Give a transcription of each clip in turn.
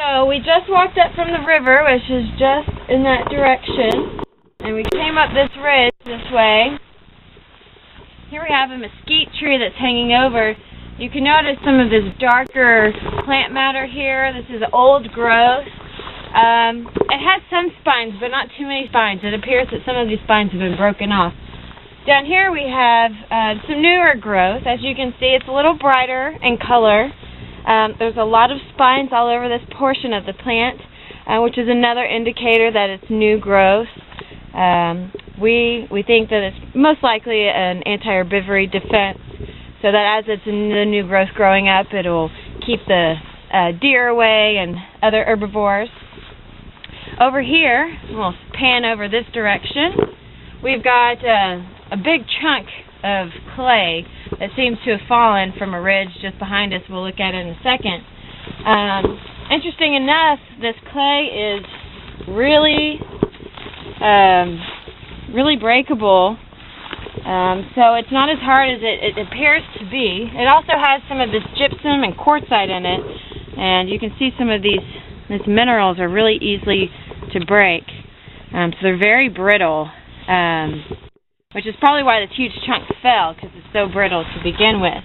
So we just walked up from the river, which is just in that direction, and we came up this ridge this way. Here we have a mesquite tree that's hanging over. You can notice some of this darker plant matter here. This is old growth. It has some spines, but not too many spines. It appears that some of these spines have been broken off. Down here we have some newer growth. As you can see, it's a little brighter in color. There's a lot of spines all over this portion of the plant, which is another indicator that it's new growth. We think that it's most likely an anti-herbivory defense, so that as it's in the new growth growing up, it'll keep the deer away and other herbivores. Over here, we'll pan over this direction. We've got a big chunk of clay that seems to have fallen from a ridge just behind us. We'll look at it in a second. Interesting enough, this clay is really breakable, so it's not as hard as it appears to be. It also has some of this gypsum and quartzite in it, and you can see some of these minerals are really easily to break, so they're very brittle, which is probably why this huge chunk fell, because it's so brittle to begin with.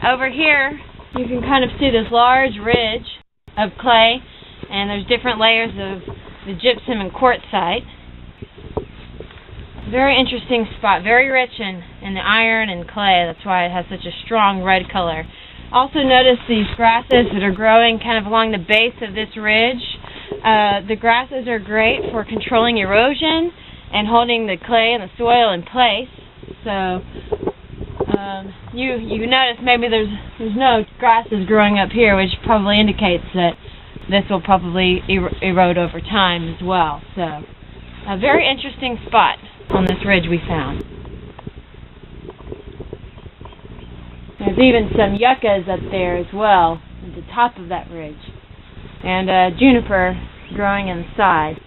Over here, you can kind of see this large ridge of clay, and there's different layers of the gypsum and quartzite. Very interesting spot, very rich in the iron and clay. That's why it has such a strong red color. Also notice these grasses that are growing kind of along the base of this ridge. The grasses are great for controlling erosion and holding the clay and the soil in place. So you notice maybe there's no grasses growing up here, which probably indicates that this will probably erode over time as well. So a very interesting spot on this ridge we found. There's even some yuccas up there as well at the top of that ridge, and juniper growing inside.